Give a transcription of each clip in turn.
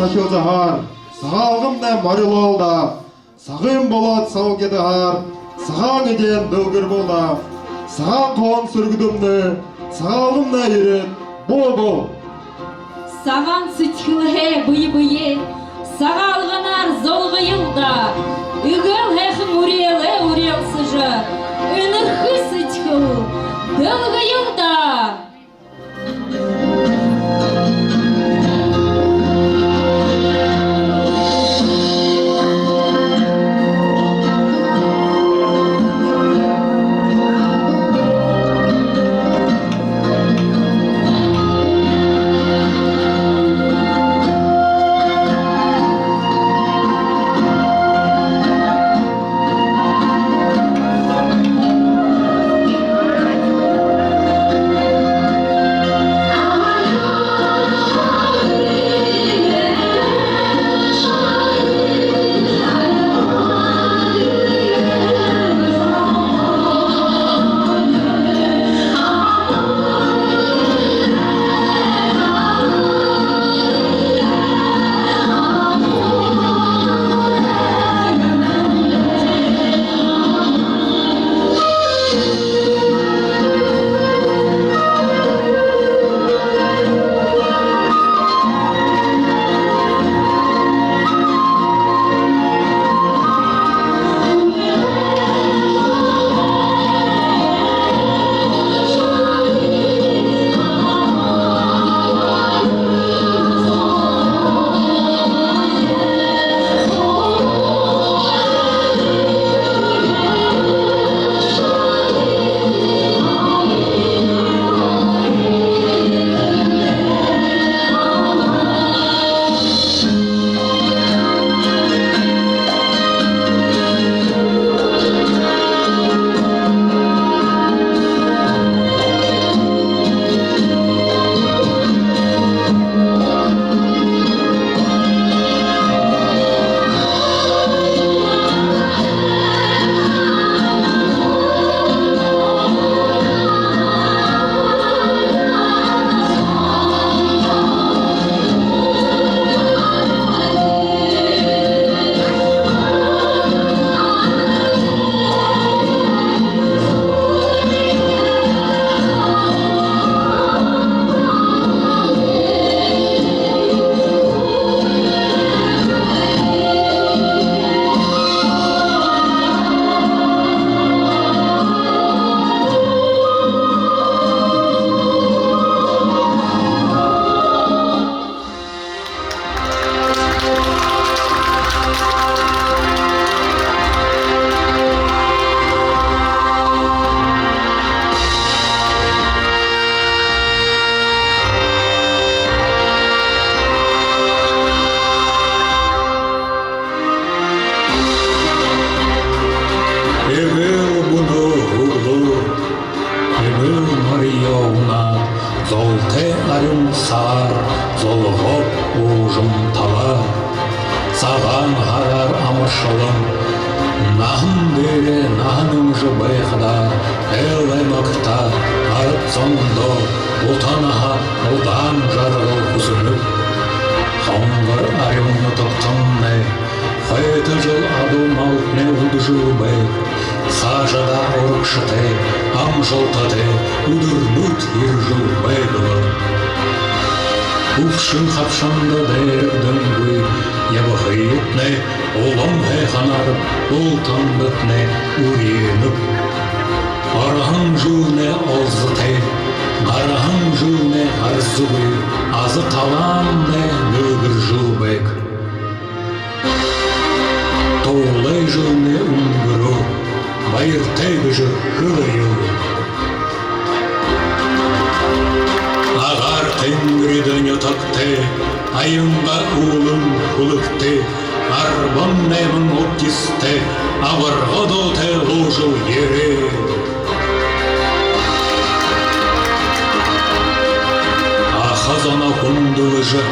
сахилзахар, сағалғымда марилолда, сағым болат саугедахар, саған еден дөлгір болда, саған қуан сүргідімді, сағалғымда ерет, бол. Саған сүтхілhe бұй-бұйе, сағалғанар золғы йылда, үгіл хәхім урел сыжы, үнірхі сүтхіл, дөлгі йылда. Золте арюмсар, золғып ұжым тала, саған ғарар амыршылым, нағын бере нағының жыбайқыда, әлаймақта арып соңында, ұтанаға ұлдан жарғыл күзініп, қоңғыр арюмны тұптыңны, қойты жыл адым алтны ұлды жылбай, сажада орықшыты, амжылтыты, үдірнут ержіл байгылы. Ұқшын қапшанды дәрігдің бұй, ебіғи етіне, олым ғайқанарып, ұлтан бітіне үреніп. Арғын жылне олзыты, арғын жылне арзы бұй, азы таланне нөгір жылбек. Тоғылай жылне ұңғыру, байыр тәйбіжі күлейіл. Ағар тәңгірдің өтікті, айынға ұлым күлікті, арбан нәмін оттисті, авырға доты ұжыл ере. Ахазана күнділіжі,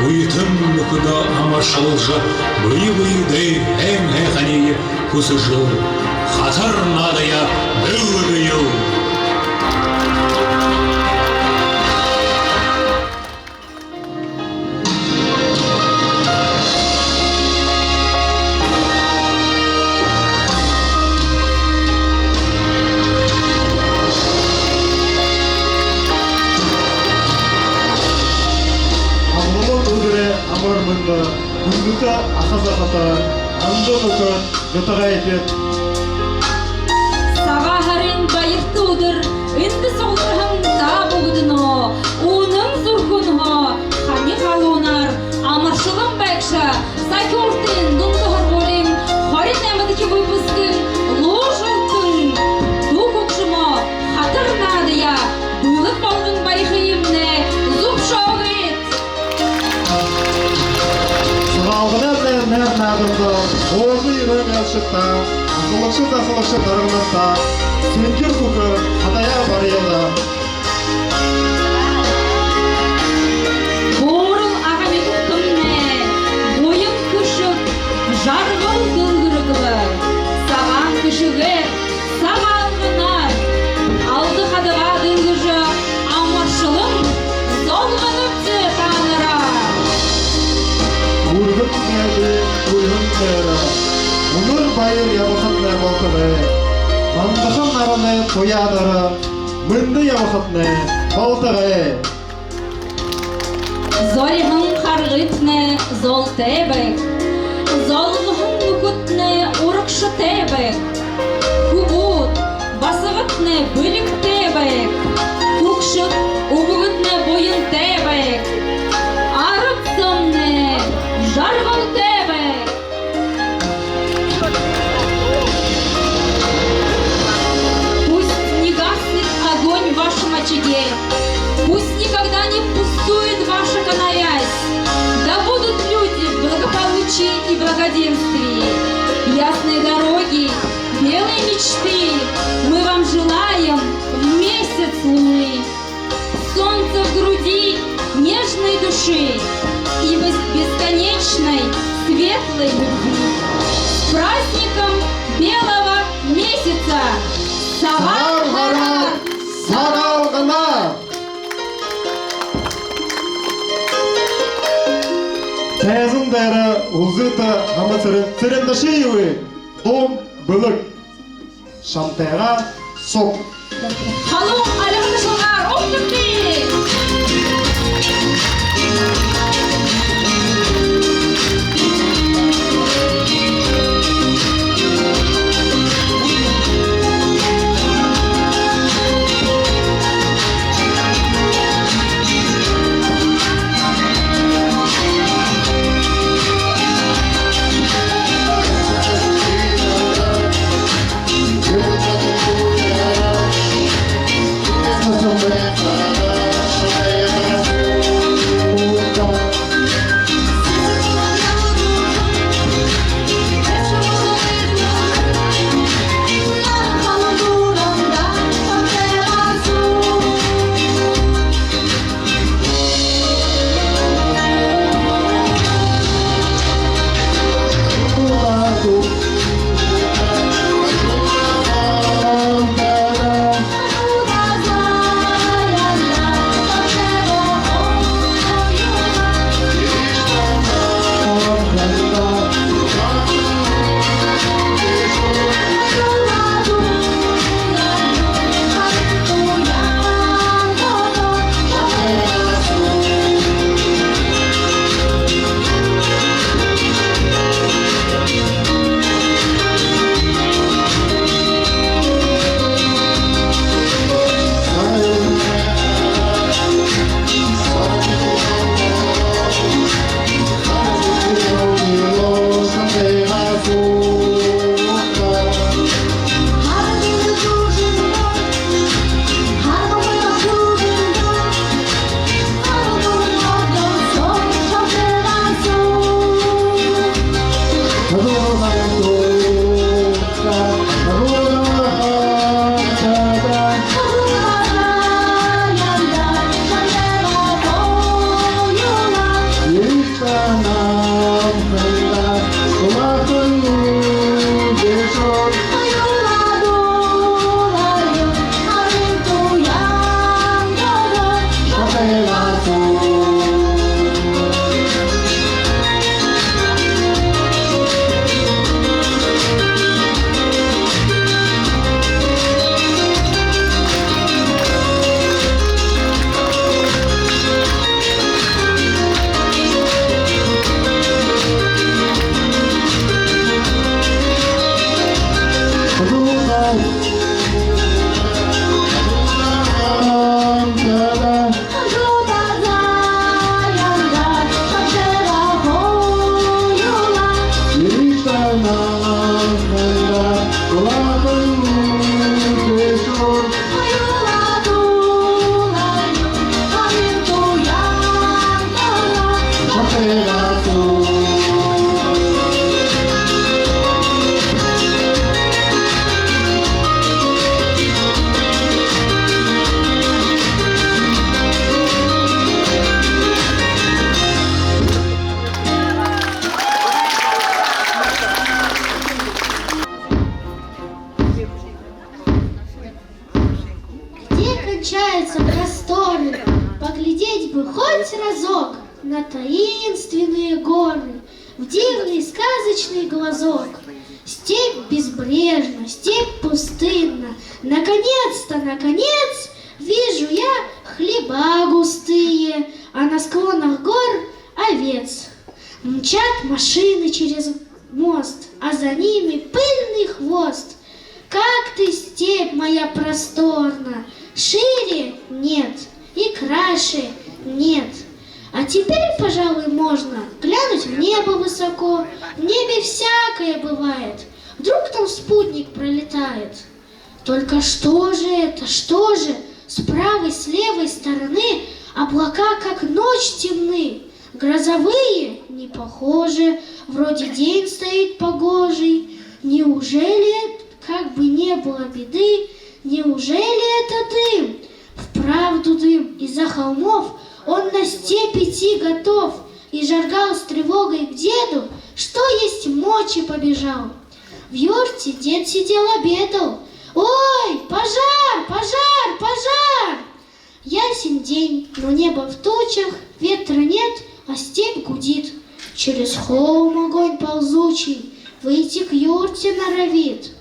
ұйтым нүкіда амашылжы, бұй-бұйды әң-әғанейі күсі жыл, қатар надыя бүлгі ел. мында, күндүтө ахазахата, анды нукы, ютага эпет. Сага харин байыктуудыр, инди солдырхын да бугдыно, унын зурхунho, хани халунар, амаршылым байкша, сакёртын, дундухар болим, харин эмадыки выпускын, ложылтын, духукшымо, хатыр надыя, былык болгын байхыйымне, зубшогыт. Сағалғына білен мәр надымды, оғы ирым әлшітта, ақылықшы дарғынатта, сөнкер күкі қатая бар елда. Борыл ағамет күмне, бойым күшік, жарғыл дылғырғылы, саған күшігер, сағалғынар, алды қадыға дылғыжы, амаршылым, золғыныпты таныра. Ургын мәді, ургын мәді, ұмыр байыр ябықытны болтыны, мандықын нарыны тоядыры, мүнді ябықытны болтығы. Зорихын қарғытны зол тебек, золғығын мүкітні ұрықшы тебек, күбут басығытны бүлік тебек, күкшік ұбығытны бойын тебек, арып зымны жарғыл тебек. Пусть не гаснет огонь в вашем очаге, пусть никогда не пустует ваша канавязь, да будут люди в благополучии и благоденствии, ясные дороги, белые мечты мы вам желаем в месяц луны, солнце в груди нежной души и бесконечной светлой любви. С праздником белого месяца! Сағал-ғарар! Сағалғына! Тәзімдәрі ұлзыты ғамысырын церендашиюы дом бұлық шамтайға соқ. Халуң алымды жылғар, оқтықты! Где кончаются просторы? Поглядеть бы хоть разок на таинственные горы, в дивный сказочный глазок. Степь безбрежна, степь пустынна. Наконец-то, наконец, вижу я хлеба густые, а на склонах гор овец. Мчат машины через мост, а за ними пыльный хвост. Как ты, степь моя просторна, шире нет и краше нет. А теперь, пожалуй, можно глянуть в небо высоко. В небе всякое бывает. Вдруг там спутник пролетает. Только что же это, что же? С правой, с левой стороны облака, как ночь, темны. Грозовые не похожи, вроде день стоит погожий. Неужели, как бы не было беды, неужели это дым? Вправду дым, из-за холмов он на степь идти готов. И Жаргал с тревогой к деду, что есть мочи, побежал. В юрте дед сидел, обедал. Ой, пожар, пожар, пожар! Ясен день, но небо в тучах, ветра нет, а степь гудит. Через холм огонь ползучий выйти к юрте норовит.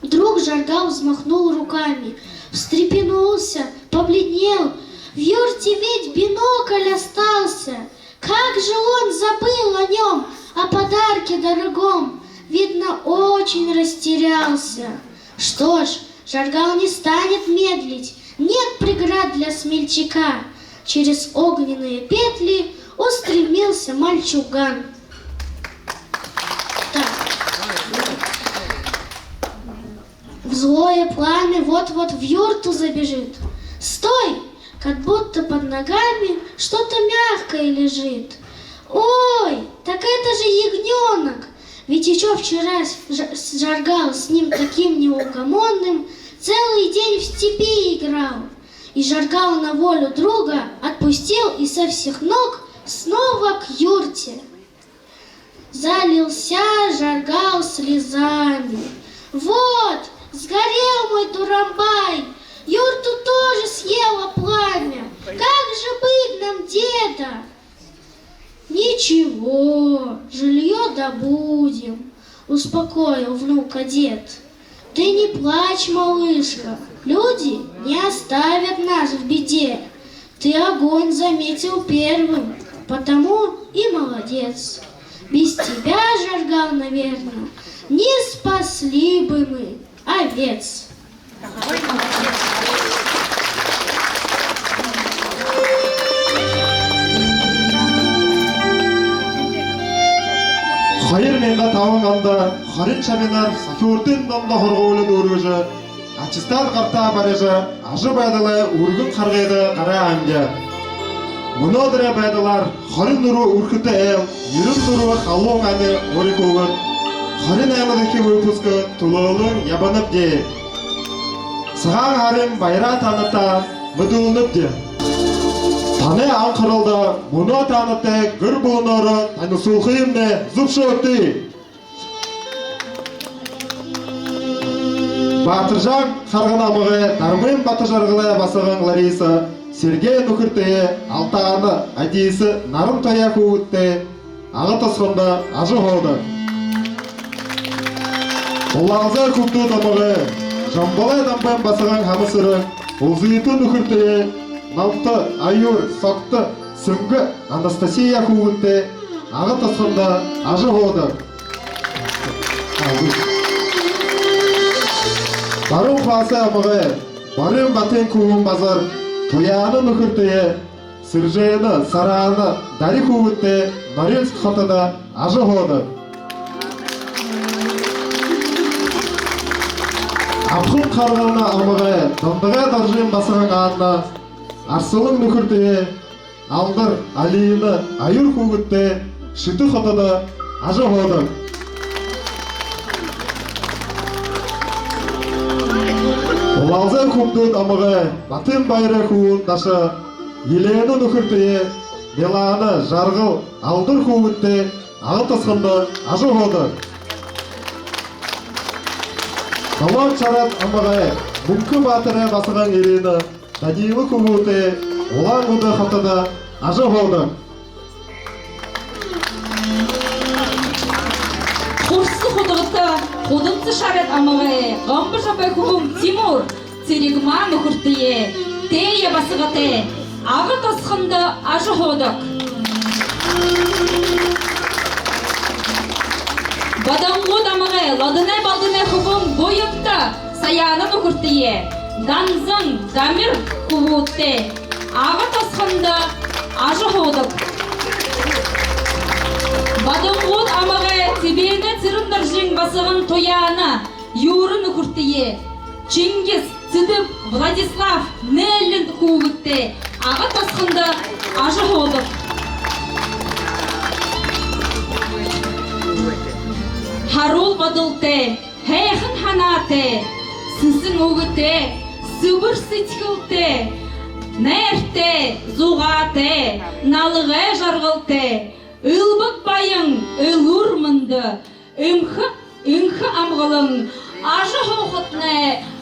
Вдруг Жаргал взмахнул руками, встрепенулся, побледнел. В юрте ведь бинокль остался. Как же он забыл о нем, о подарке дорогом? Видно, очень растерялся. Что ж, Жаргал не станет медлить. Нет преград для смельчака. Через огненные петли устремился мальчуган. В злое пламя вот-вот в юрту забежит. Стой! Как будто под ногами что-то мягкое лежит. Ой, так это же ягненок! Ведь еще вчера Жаргал с ним таким неугомонным целый день в степи играл. И Жаргал на волю друга отпустил и со всех ног снова к юрте. Залился Жаргал слезами. Вот, сгорел мой Дурамбай, юрту тоже съело пламя. Как же быть нам, деда? Ничего, жилье добудем, успокоил внука дед. Ты не плачь, малышка, люди не оставят нас в беде. Ты огонь заметил первым, потому и молодец. Без тебя, Жаргал, наверное, не спасли бы мы овец. Хоёр мянга таван онда 20 чаминаар Сахиурдын номдо хоргоолын өргөж ачистал гартаа барэж ажи байдлаа өргөн харгайд гараа амжаа. Өнөөдөр байдлаар 24 үрхэтэй айл 94 халуун аны өргөөгөр 28 дахь выпуск төлөөлөн ябанавдээ. Цагаан харын баяраа танатаа мэдүүлнэвдээ. Таны анхааралд мөнөө танатай гэр бүлнөөр танилцуулах юм зөвшөөрдөг. Батаржан харган амгай Дармын Батаржаргалай басган Лариса Сергей нөхөртэй Алдааны Адис Наран Тоя хүүтэй агат тосгонд ажи хоодог. Улаазаа хүүхдүүд амгай Жамбалай Дамбан басган Хамсэр Улзитэн нөхөртэй Навта Аюр Сокта Сүнгэ Анастасия хүүтэй агат тосгонд ажи хоодог. Баруун хасаа амгай Барын Батын хүүн базар Тояаны нөхөртэй Сэржээн Сарааны Дари хүүтэй Норильск хотод ажи хоодог. Авхан харгана амгай Дондгай даржин басган аана Арслан нөхөртэй Алдар Алиевна аюр хөгөттэй шүтү хотода ажа хоодог. Улаузан хүмдүүд амгаа Батын баяраа хүүн даша Елена нөхөртөө Белана жаргал алдар хөгөттэй агы тасганда ажа хоодог. Таван чарат амгаа Мөнхө Баатараа басган Ирена Даниилы хөгөттэй Улаан уды хотода ажа хоодог. Хурсы худығыты худымсы шарет амығы ғамбы жапай хубым Тимур церегма нөхіртіе тейе басығыты ағы тасқынды ажы ходық. Бадаңғуд амығы ладынай балдынай хубым бойықты саяны нөхіртіе данзың дамир хубутты ағы тасқынды ажы ходық. Бадыңғуд амығы Тибені цирымдар жың басығын тояны юры нүкіртіе Чингис, Цидып, Владислав, Неллин хубутты ағы тасқынды ажы ходық. Харул бадылты, хайхын ханаты, сысың өгіті, сүбір сытқылты, нәрті, зуғаты, налығы жарғылты, ылбық байың, ылур мұнды, үңхі амғылың, ажы хоқытны,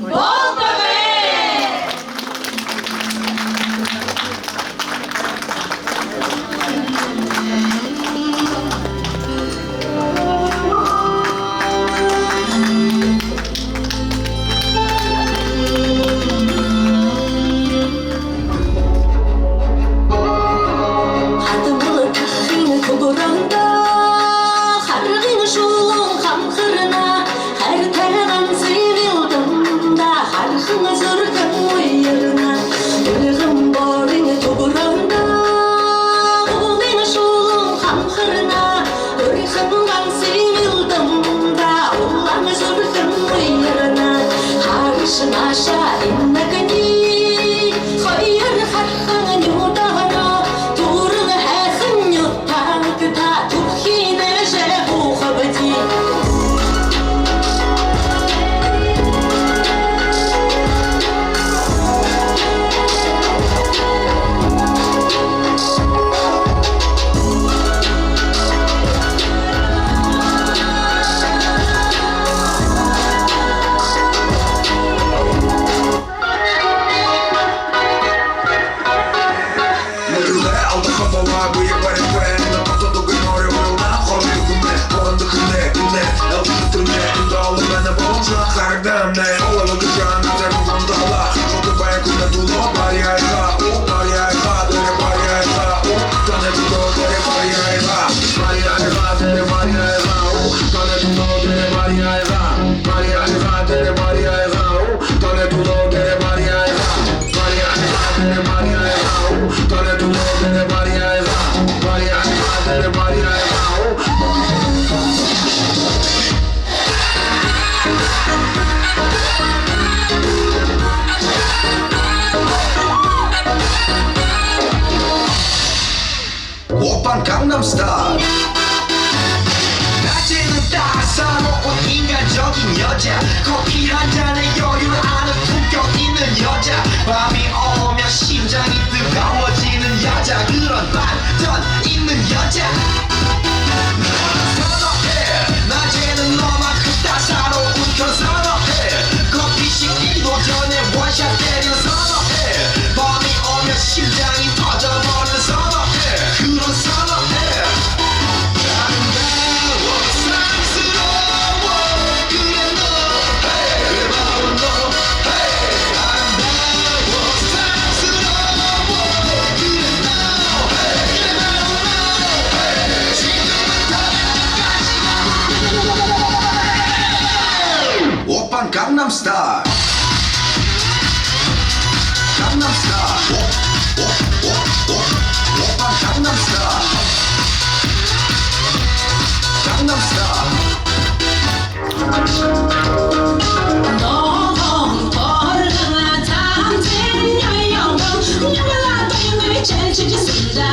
болдығы! Gangnam Style. 낮에는 따사로운 인간적인 여자 커피 한 잔에 여유를 아는 품격 있는 여자 밤이 오면 심장이 뜨거워지는 여자 그런 반전 있는 여자 선호해 낮에는 너만큼 따사로운 건 선호해 커피 식기도 전에 원샷 때리는 선호해 밤이 오면 심장이 터져버리는 선호해 그런 선호해 아름다워 사랑스러워 그래 너 고마워 너 아름다워 사랑스러워 그래 너 지금은 더 오빤 강남스타일 강남스타일 오빤 강남스타일 강남스타일 너무 더르나 잠든 여영광 누구나 동네 제주지 순자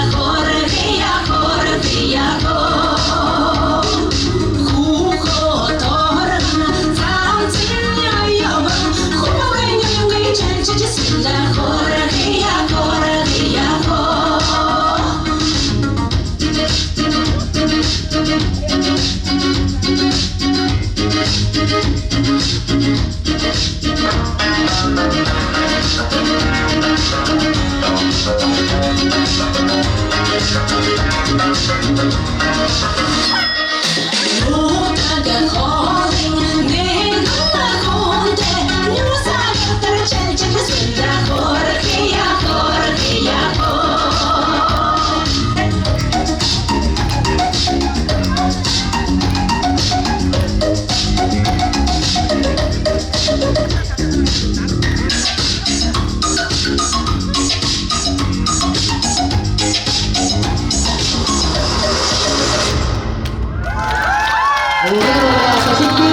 Ура! Сашеньки!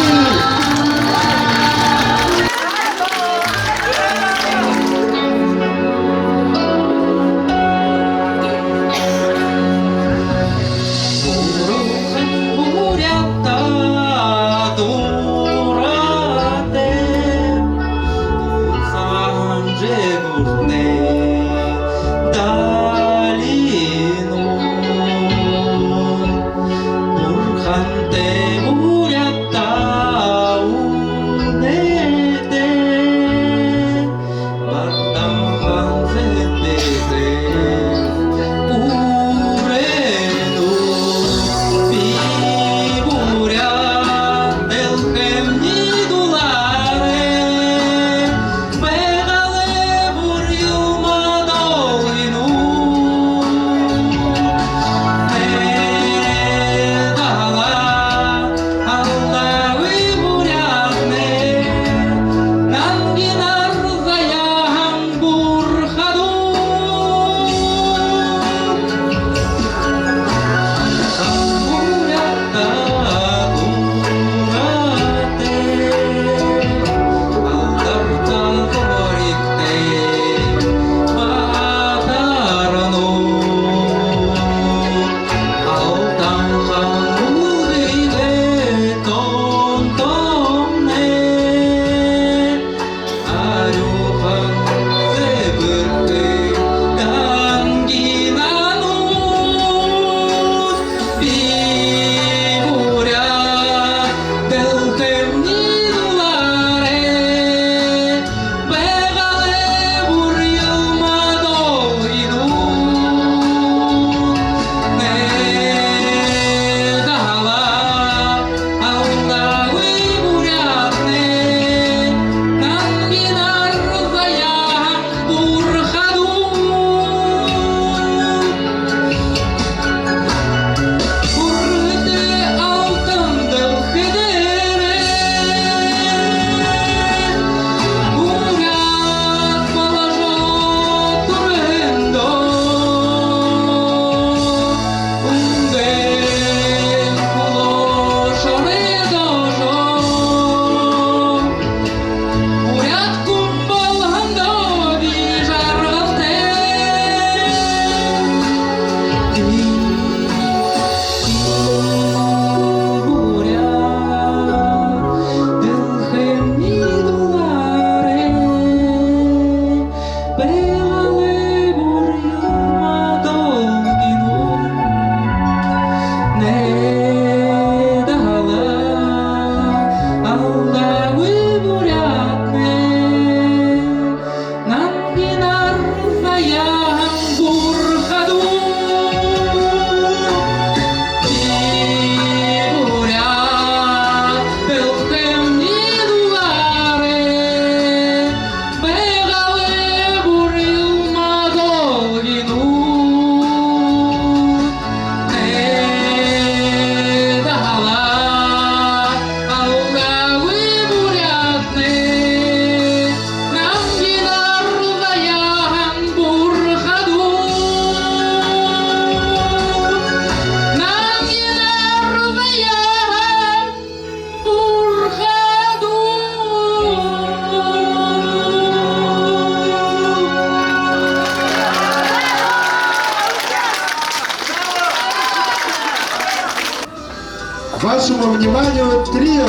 Вашему вниманию трио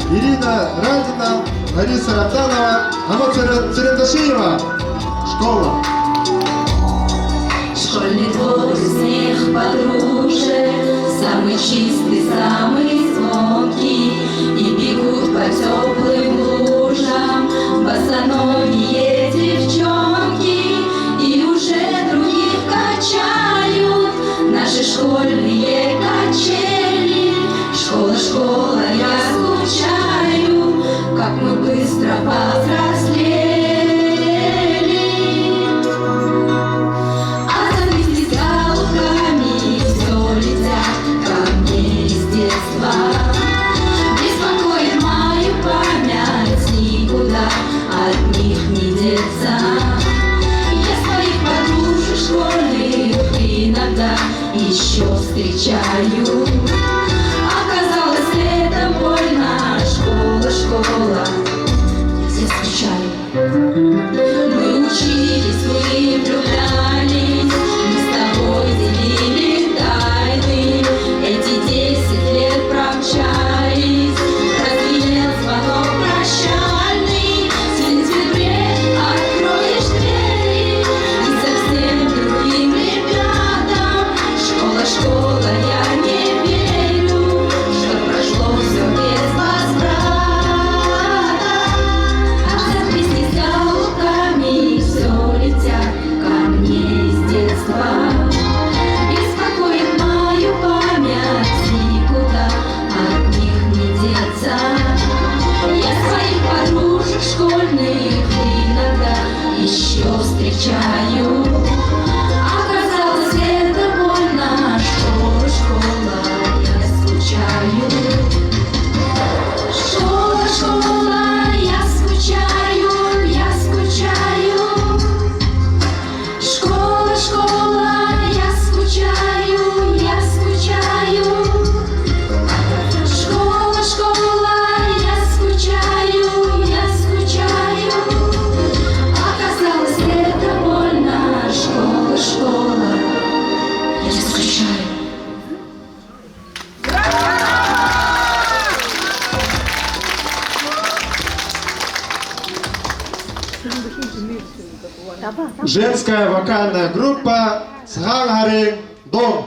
Ирина Радина, Лариса Рамданова, Анна Церендашиева. Школа. Школьный двор из всех подружек, самый чистый, самый звонкий, и бегут по теплым лужам босоногие девчонки, и уже других качают наши школьные качели. Школа, школа, я скучаю, как мы быстро повзрослели. Еще встречаю, оказалось, Женская вокальная группа Цагаан харын дуу.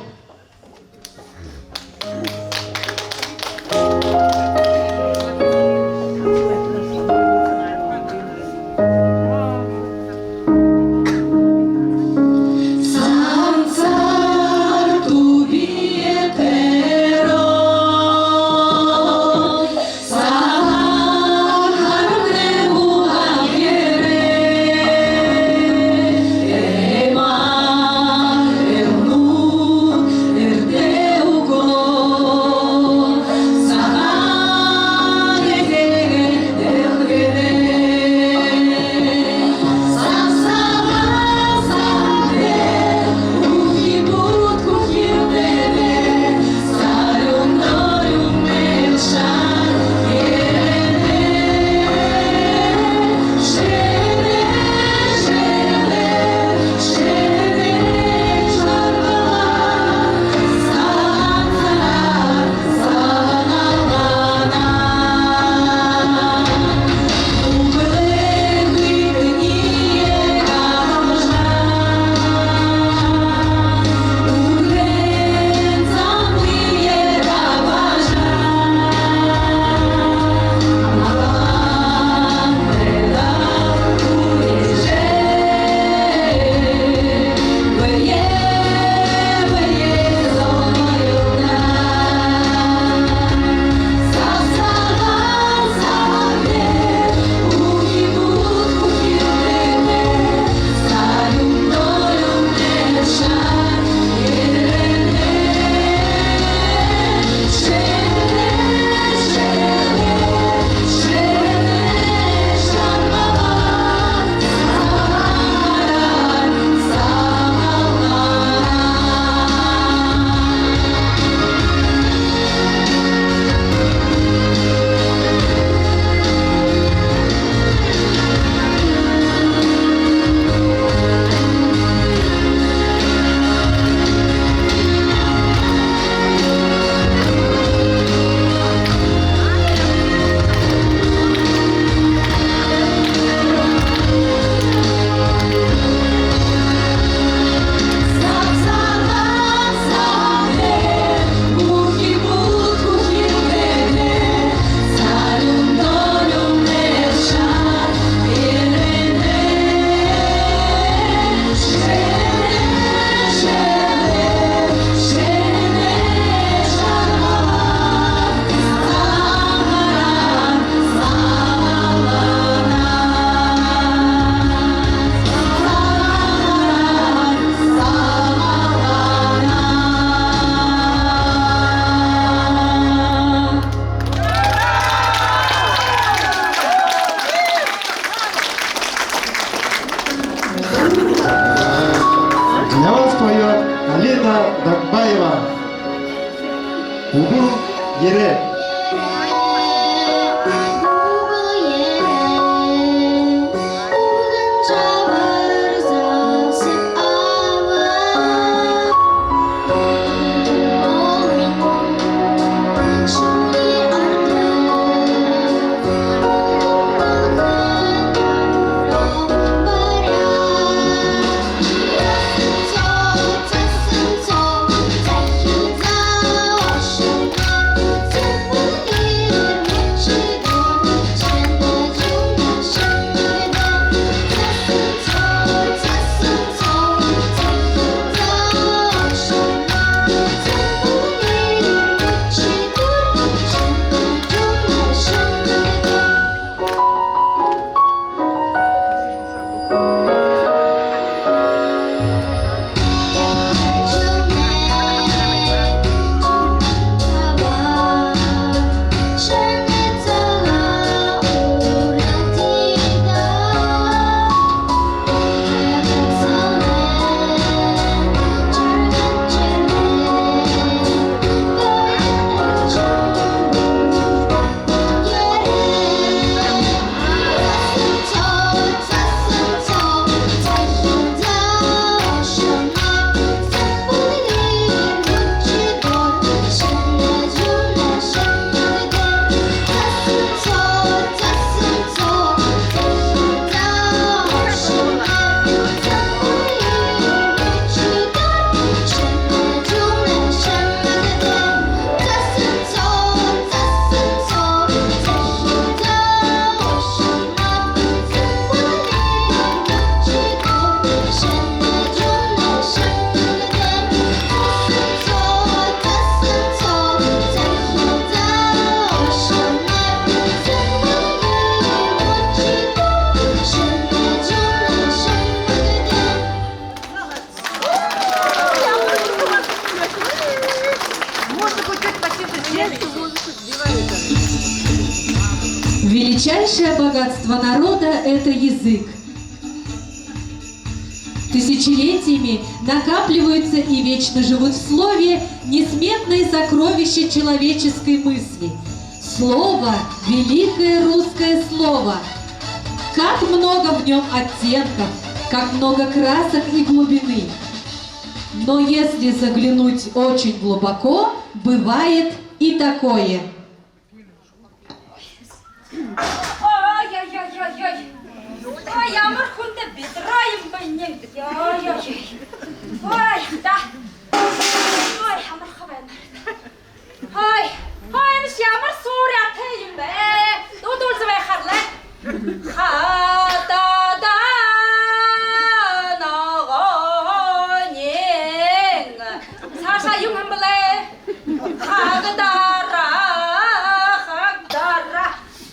Для вас поет Алина Дагбаева. Угу, ере. Thank you. Величайшее богатство народа – это язык. Тысячелетиями накапливаются и вечно живут в слове несметные сокровища человеческой мысли. Слово – великое русское слово. Как много в нем оттенков, как много красок и глубины. Но если заглянуть очень глубоко, бывает и такое. Ой-ой-ой-ой-ой. Ой, ямар хүндэ бидрайм байна. Ой-ой-ой. Ой, да. Ой, амархан байна. Ой, энэ ямар суурьатай юм бэ? Дуудуулж байхарлаа. Хатада ногоонин. Саша юм хамблэ. Хагадара.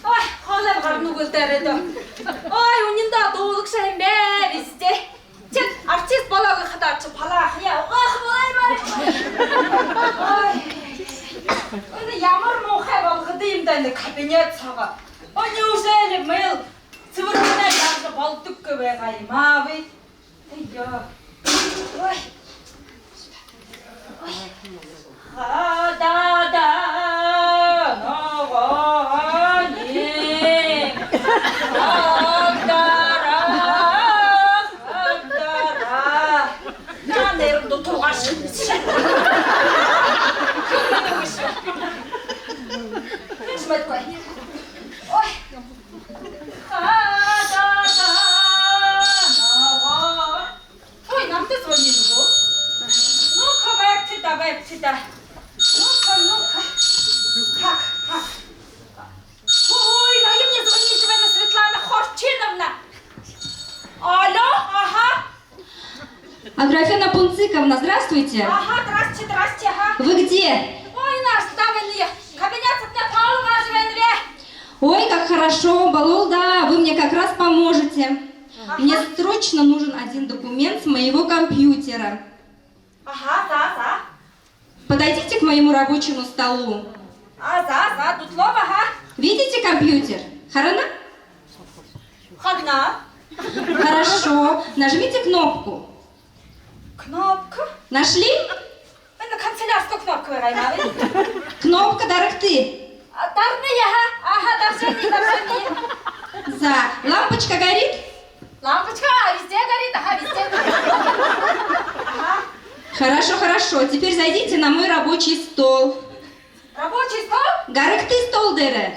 Ой, холем гарнугул дээрээ. Ой, үнэндээ дуулагшаа юм бэ вистэй. Чи артист болоог хадаа чи палаах яа. Ой. Энэ ямар муухай болгоод юм да нэг кабинет цагаа. Ой, неужели мэл цэвэрхнээ яаж болдоггүй байгаа юм аа вэ? Яа. Ой. Да. Ой, нам ты звонил его? Ну-ка, веб-чита. Ну-ка. Как? Ой, да и мне звонит Живена Светлана Хорчиновна. Алло, ага. Аграфена Пунциковна, здравствуйте. Ага, здрасте, ага. Вы где? Ой, наш ставили. Кабинет на Павлова Живенве. Ой, как хорошо, Балол, да, вы мне как раз поможете. Ага. Мне срочно нужен один документ с моего компьютера. Ага, за. Подойдите к моему рабочему столу. За, Дутлова, ага. Видите компьютер? Харана? Хадна. Хорошо. Нажмите кнопку. Кнопка. Нашли? Это канцелярская кнопка, Райна. Кнопка Дарахты. Дарная, ага, даршани. За. Лампочка горит? Лампочка везде горит, ага, везде горит. Ага. Хорошо. Теперь зайдите на мой рабочий стол. Рабочий стол? Гарыкты стол дыры.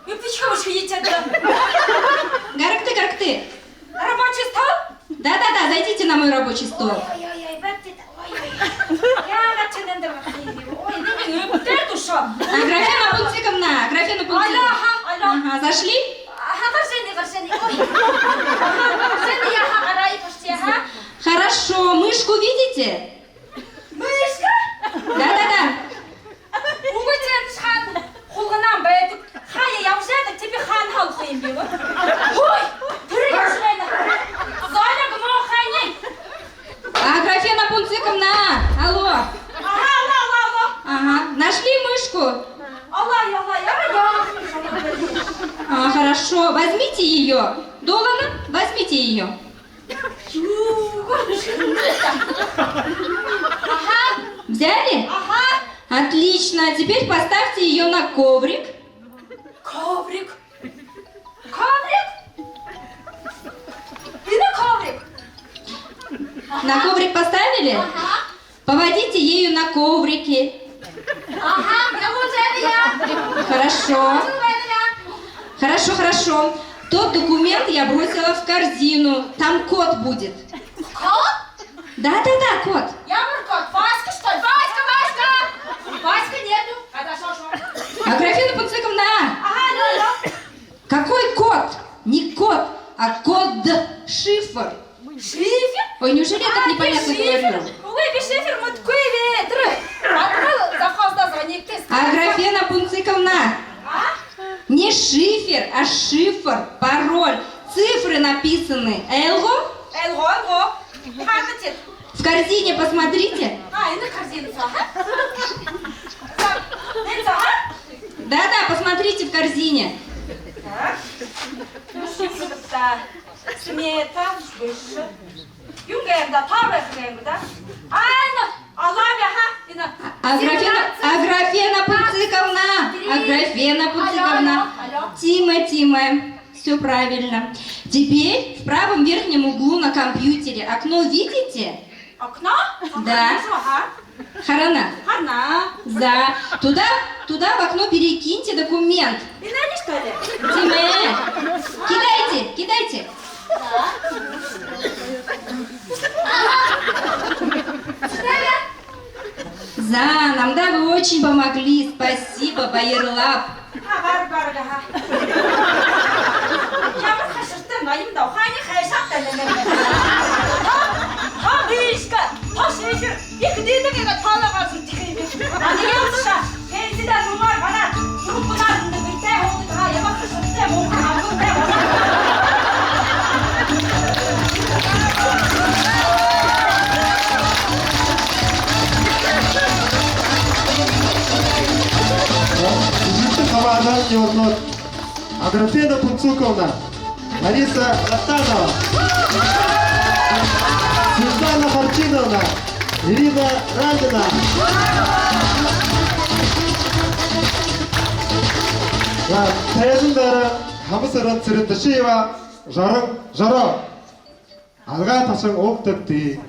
Вы почему шиете? Гарыкты. Рабочий стол? Да, зайдите на мой рабочий стол. Ой, я начинаю ой, не душа. Аграфена Пунциковна. Алло. Ага, зашли? Ага, горжени. Ой. Горжени, ага, гарай почти, ага. Хорошо. Мышку видите? Мышка? Да. Угоден хан. Хулганам байдаг. Хая явжадаг тебе хан халах юм бэ? Ой, тэрэгшвэна. Золя гмохани. Аграфена Пунциковна. Алло. Ага. Нашли мышку? Алла, я. Хорошо. Возьмите ее. Долана, возьмите ее. Ага. Взяли? Ага. Отлично. Теперь поставьте ее на коврик. Коврик? И на коврик? На коврик поставили? Ага. Поводите ею на коврике. Ага, я Хорошо. Тот документ я бросила в корзину. Там код будет. Кот? Да, код. Ямар кот? Васька, что ли? Васька нету. Хорошо. Аграфена Пунциковна. Ага, алло. Какой код? Не код, а код-шифр. Шифер? Ой, неужели я так непонятно говорю? Ой, шифер, мы такой ветры. Завхозда звоник. Аграфена Пунциковна. Не шифер, а шифр, пароль. Цифры написаны. Элго? Элго. В корзине посмотрите. А, и на корзину, ага. корзине. Так. Сюда. Смета, выше. Юнгенда, Тавехенда. Айна, Алавяха, Аграфена Пуциковна. Алло. Тима. Все правильно. Теперь в правом верхнем углу на компьютере окно видите? Окно? Да. Ага. Харана. Хана. Да. Туда в окно перекиньте документ. И знаешь, что ли? Тиме. Кидайте. Занам, да, вы очень помогли. Спасибо, Байерлап. Бар, ага. Я бы хотел, но им да, хани хайшат, Вишка, пошли, их дедовега талағасын тихейбек. Яңша, пенсияда нумар бана, нумпунарында бітте олды ға, ебақы шытте, олды ағылды, Житті хабардан неотнот. Аграфена Пуцуковна, Лариса Растанова, Светлана Харчиновна, Ирина Радина. Тайзындары хамысырын Цирындышеева, Жаро. Алға ташың оқ төкті.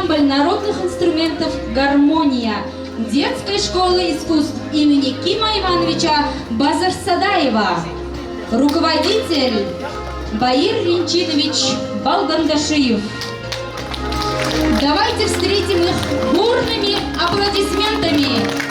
ансамбль народных инструментов «Гармония» детской школы искусств имени Кима Ивановича Базарсадаева. Руководитель Баир Венчинович Балгандашиев. Давайте встретим их бурными аплодисментами.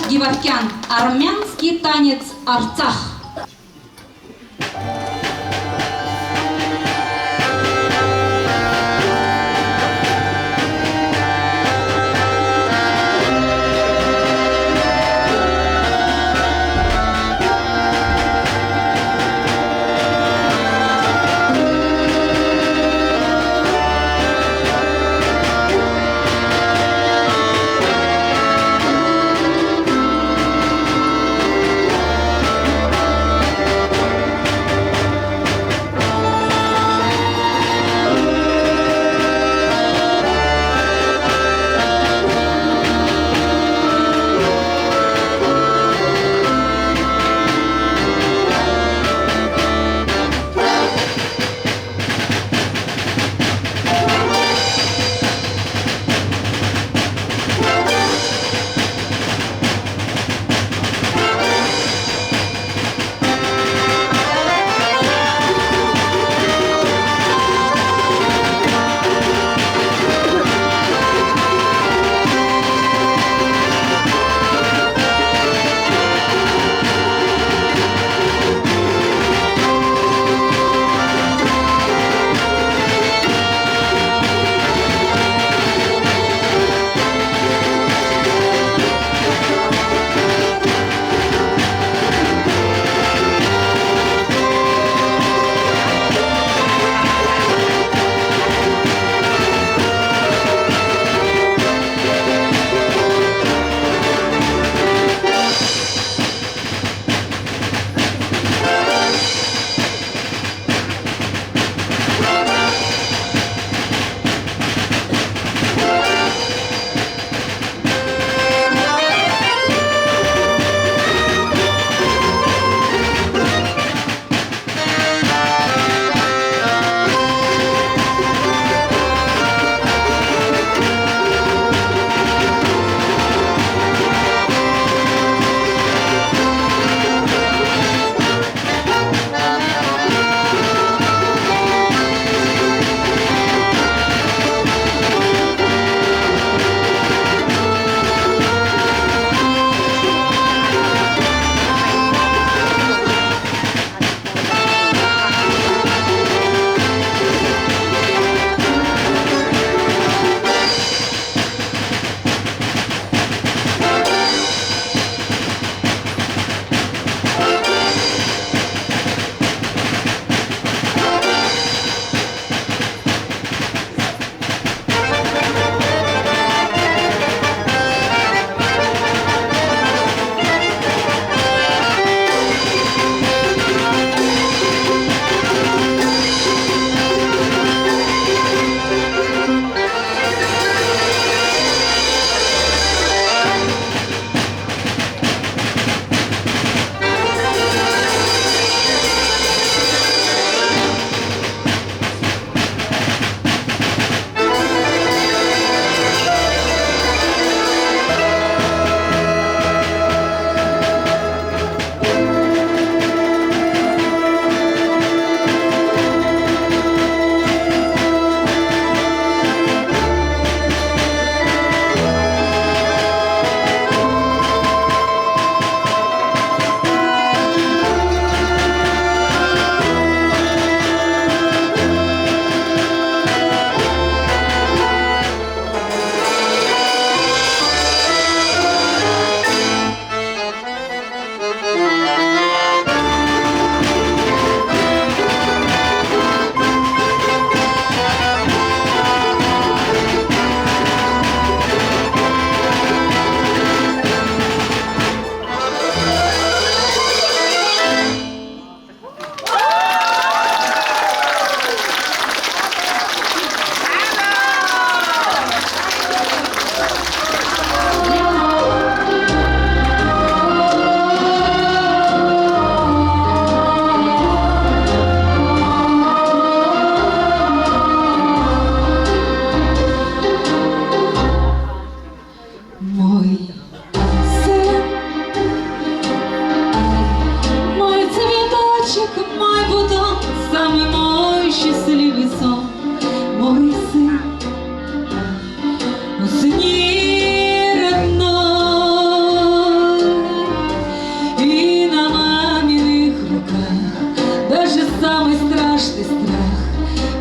Геворкян. Армянский танец Арцах.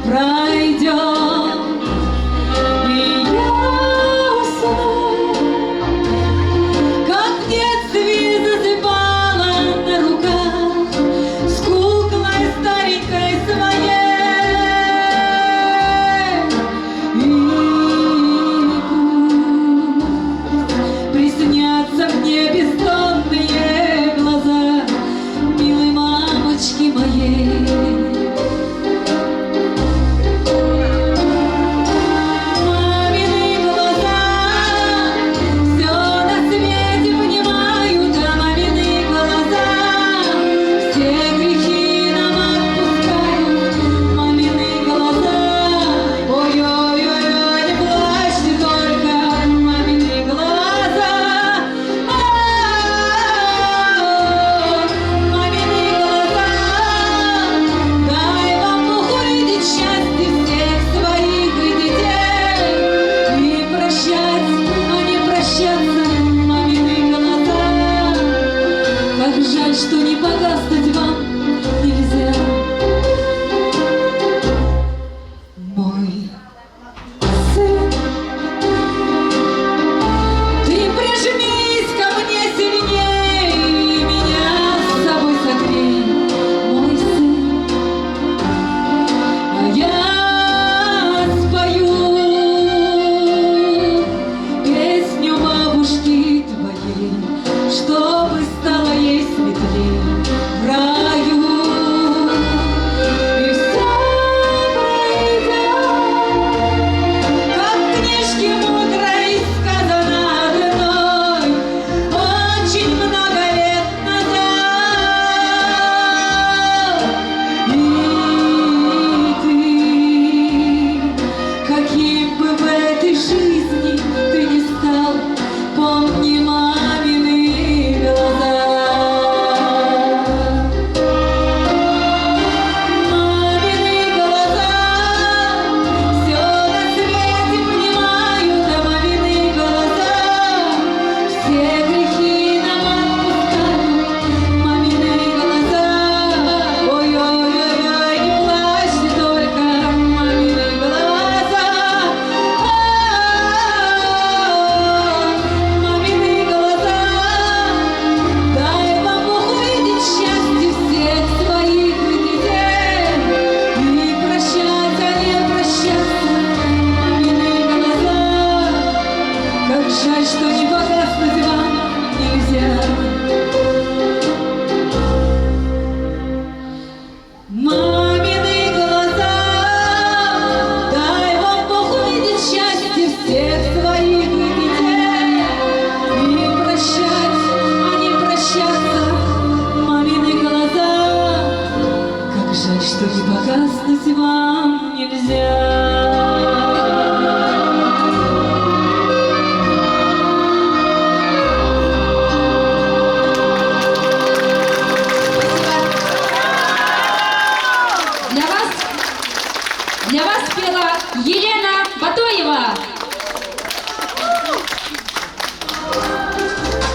пройдет, и я усну, как в детстве засыпала на руках с куклой старенькой своей. И пусть приснятся мне бездонные глаза милой мамочки моей. Мамины глаза все на свете понимают, а мамины глаза все грехи нам отпускают. Мамины глаза, ой-ой-ой, не плачьте только, мамины глаза, мамины глаза, дай вам Бог увидеть счастье всех своих детей и прощать, а не прощаться, мамины глаза. Как жаль, что не погаснуть вам нельзя. Мой сын, ты прижмись ко мне сильней, меня с собой согрей, мой сын, а я спою песню бабушки твоей, чтобы стало ей светлей в раю. И все пройдет, как в книжке мудрой сказано одной очень много лет назад. И ты, каким бы в этой жизни ты ни стал, помни мамины глаза. Мамины глаза все на свете понимают, а мамины глаза все грехи нам отпускают. Мамины глаза, ой-ой-ой-ой, не плачьте только, мамины глаза, мамины глаза, дай вам Бог увидеть счастье всех своих детей и прощать, а не прощаться, мамины глаза. Как жаль, что не погаснуть вам нельзя. Мамины глаза, дай вам Бог увидеть счастье всех своих детей и прощать, а не прощаться, мамины глаза. Как жаль, что не погаснуть вам нельзя. Для вас пела Елена Батоева.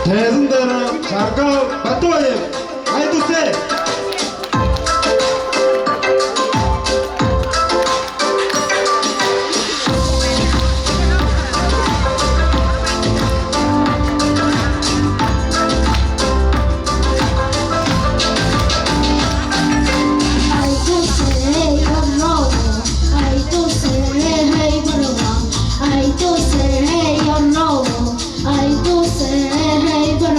Тезіндері Жаргал Батоев, айтусы! I do say, hey, but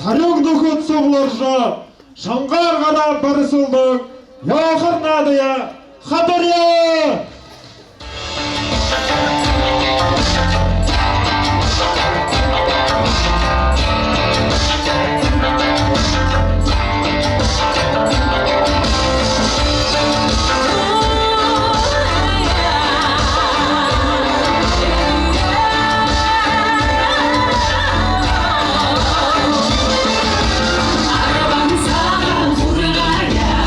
Сарек нөхөт соғылыржа, шаңғар ғара барысылдың, яқырнадыя, хабария! Арабамса, бурая,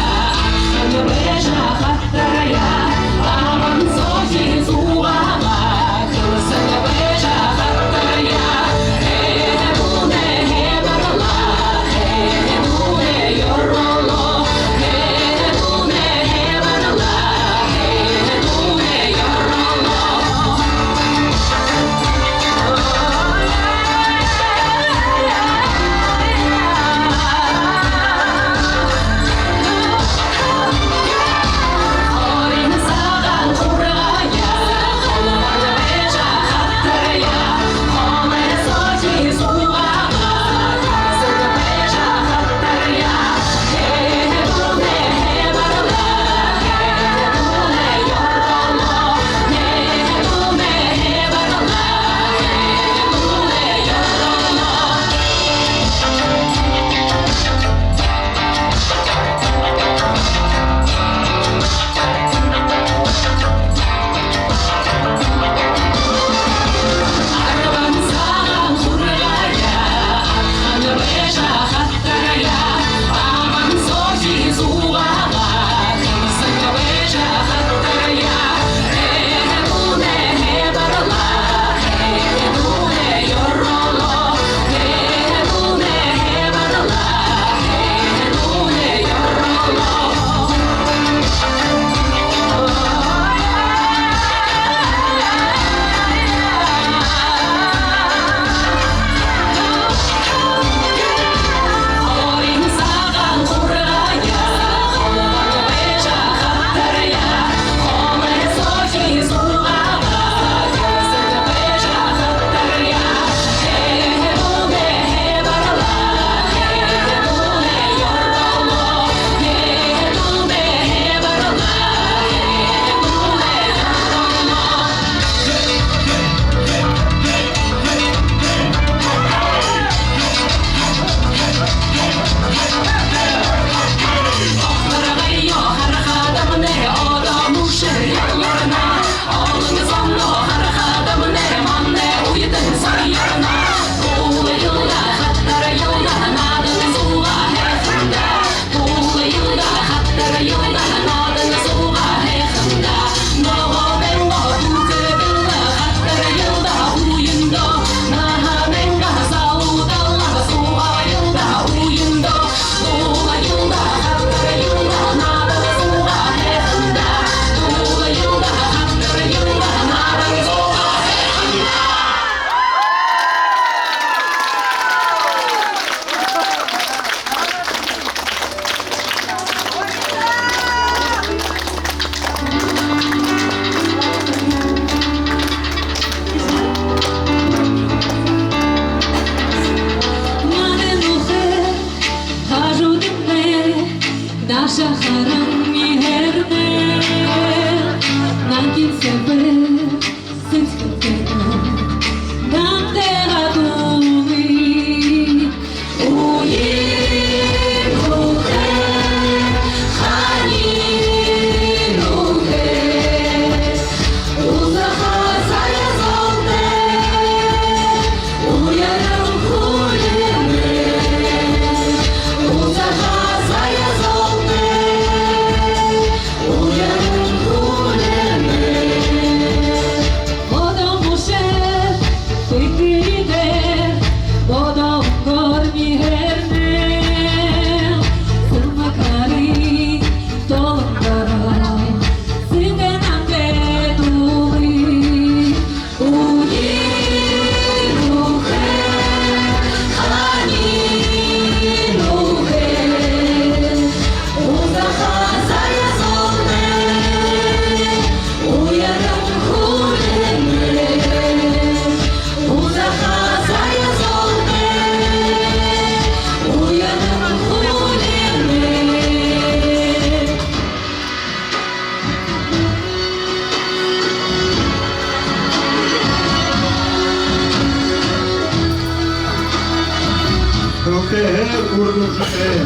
үргэлжтэй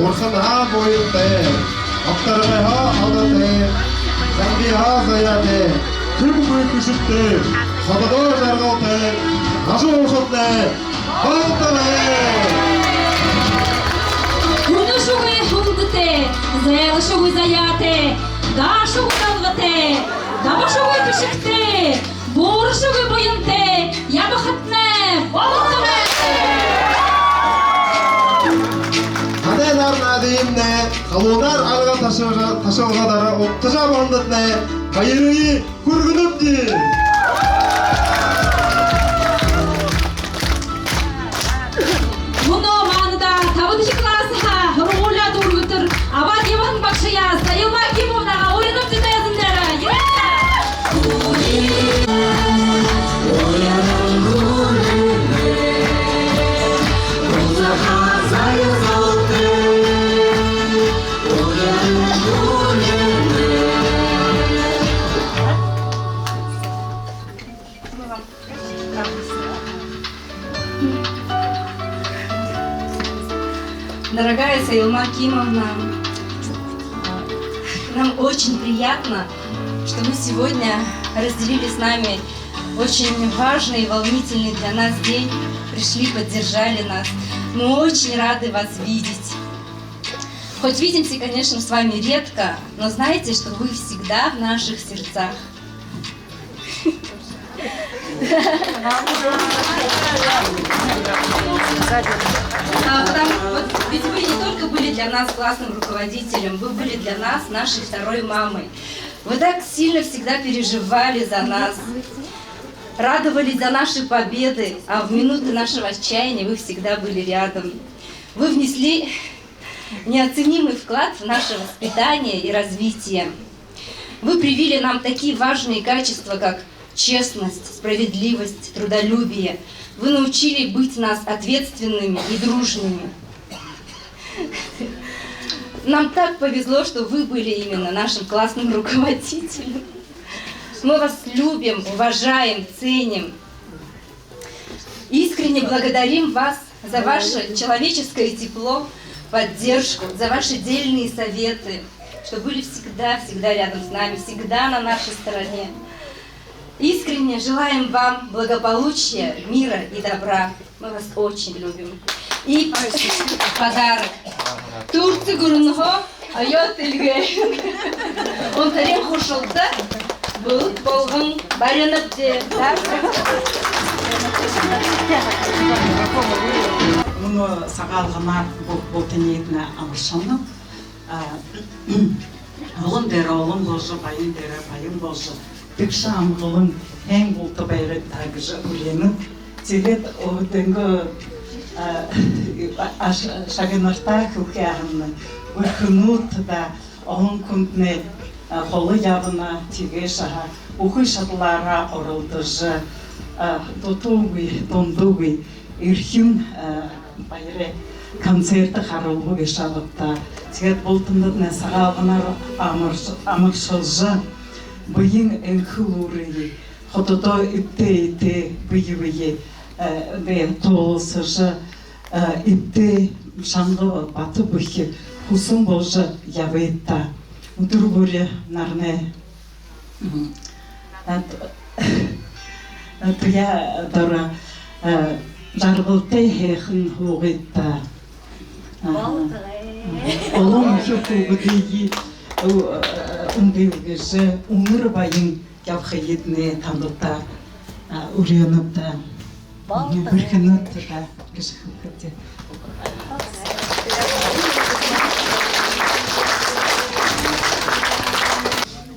урсан хаа буйнтай автарга алатай замбиа заяатай хүмгүй хүсэлтэй хададоо жаргалтай ажуухтай балтарай Унушугай хулгате, зэлшугай заяте, дашугай далгате, дабашугай кишикте, боршугай боянте, ябахатне, балтаме. Хадайлар надимне халуунаар алга ташалгадары уттажа бандатне баярыйы хүргүнүпти Муно маныда табынышы классыха хұрғуля дұрғытыр, абад еван бақшыя, сайылма кемовнаға ойынып жүті язындары. Дорогая Саилма Кимовна, нам очень приятно, что вы сегодня разделили с нами очень важный и волнительный для нас день, пришли, поддержали нас. Мы очень рады вас видеть. Хоть видимся, конечно, с вами редко, но знайте, что вы всегда в наших сердцах. Ведь вы не только были для нас классным руководителем, вы были для нас нашей второй мамой. Вы так сильно всегда переживали за нас, радовались за наши победы, а в минуты нашего отчаяния вы всегда были рядом. Вы внесли неоценимый вклад в наше воспитание и развитие. Вы привили нам такие важные качества, как честность, справедливость, трудолюбие. Вы научили быть нас ответственными и дружными. Нам так повезло, что вы были именно нашим классным руководителем. Мы вас любим, уважаем, ценим. Искренне благодарим вас за ваше человеческое тепло, поддержку, за ваши дельные советы, что были всегда рядом с нами, всегда на нашей стороне. Искренне желаем вам благополучия, мира и добра. Мы вас очень любим. И подарок. Турцы гурнхо, айот илге. Он тарем хушылды. Бұл болғын барынып де. Мұны сағалғына бұл тінетіне амыршаны. Олым дәрі олым болжы, байын дәрі байын болжы. Тікші амғылың әң болты бәйрі тәгіжі өленіп. Тегет оғытыңғы шағынырта күлке ағынны. Өркінут да оғын күндіне қолы ябына теге шаға. Оқы шатылара орылдыжы. Тотуғый, тондуғый. Ирхин байры концерті қарылғы шағытта. Тегет болтындығына сағалғынар амыршылжы. Бұйын әңкілуры, құтыда үпте бұйывые, бән тоғылсыжы, үпте шаңғы баты бұйы, құсын болжы яветта. Үтір бөлі нарны. Тұя дұры жарғылты әйхін ұғетта. Олың жүкі бұдейі үндеугізі өмір байын явқайетіне таңдықта үйреніп та бүркініп та кіші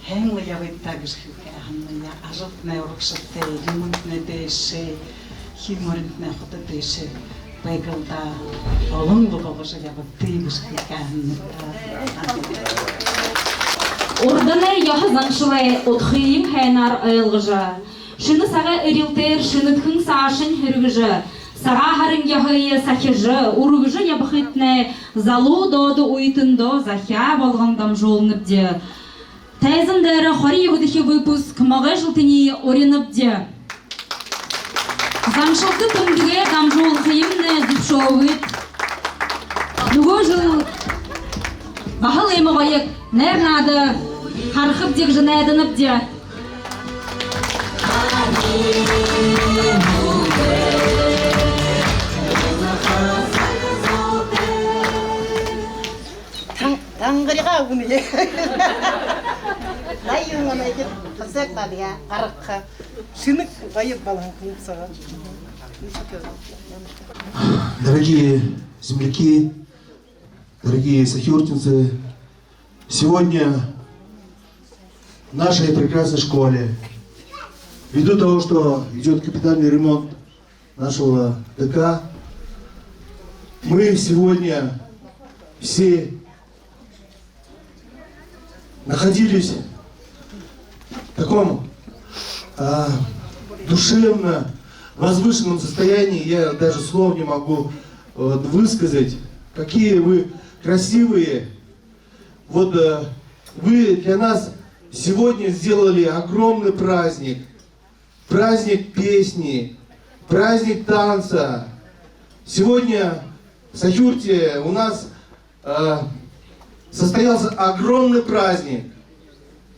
Хәңлі яветта кіші әғынны ажытны ұрықшықты, ремонтны дейші, химорентны құты дейші байгылда олың бұғыжы яветті кіші әғынны Орданы яхызаншылай отхыйым хайнар айылғыжы. Шыны саға өрілтер, шыны түн сашын хүргіжі. Саға харың яхыйы сахижы, ургыжы ябықытны залу доды уйтындо захя болғандам жолынып де. Тәйзіндері қори егудихи выпуск мағай жылтыни орынып де. Замшылты түмдіге дамжол қиымны дипшовыт. Нөгөө жыл бағыл емі ғайық, нәр нады, қарқып дек жын әдініп де. Таңғырыға үгіне. Дай үңін әкет, қызық бәліға, қарыққа. Шынық ғайып балаң қылып саған. Дорогие земляки, дорогие сахюртинцы, сегодня в нашей прекрасной школе, ввиду того, что идет капитальный ремонт нашего ДК, мы сегодня все находились в таком душевно возвышенном состоянии, я даже слов не могу высказать, какие вы красивые. Вот вы для нас сегодня сделали огромный праздник, праздник песни, праздник танца. Сегодня в Сахюрте у нас состоялся огромный праздник.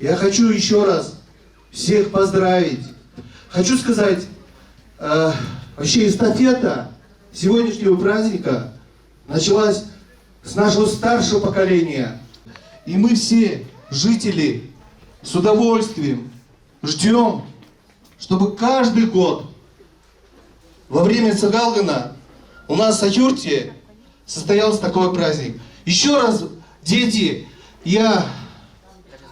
Я хочу еще раз всех поздравить. Хочу сказать, вообще эстафета сегодняшнего праздника началась с нашего старшего поколения. И мы все, жители, с удовольствием ждем, чтобы каждый год во время Цагалгана у нас в Сахюрте состоялся такой праздник. Еще раз, дети, я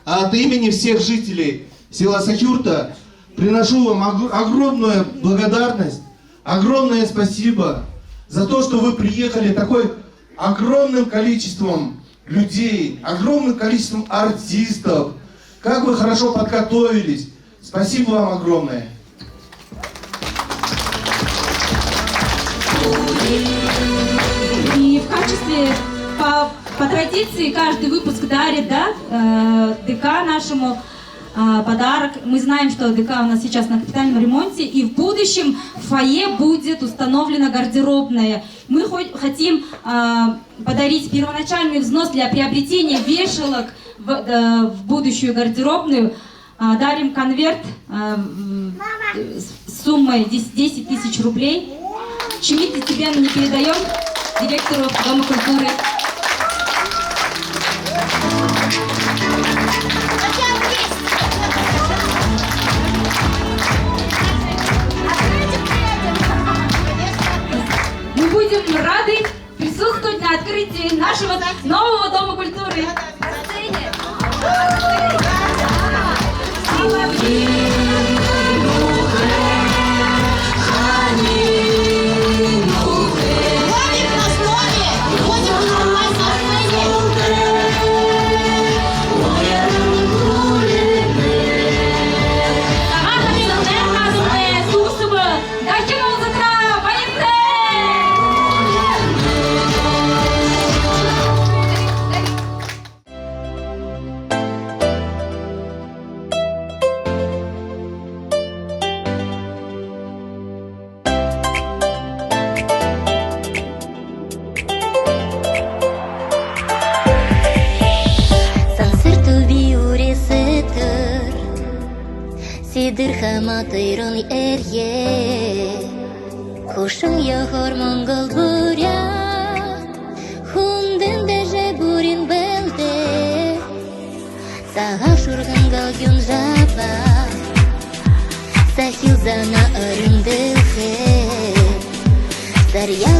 от имени всех жителей села Сахюрта приношу вам огромную благодарность, огромное спасибо за то, что вы приехали такой огромным количеством людей, огромным количеством артистов. Как вы хорошо подготовились. Спасибо вам огромное. И в качестве, по традиции, каждый выпуск дарит, да, ДК нашему подарок. Мы знаем, что ДК у нас сейчас на капитальном ремонте, и в будущем в фойе будет установлена гардеробная. Мы хотим подарить первоначальный взнос для приобретения вешалок в будущую гардеробную. Дарим конверт с суммой 10 тысяч рублей. Чмит тебе не передаем директору Дома культуры. Мы будем рады присутствовать на открытии нашего нового Дома культуры. Сидыр хаматырын эрье Хушың яхор монгол буря Хундын деже бурин белде Сага шурган галгюн жаба Сахил зана арындылхе Зарья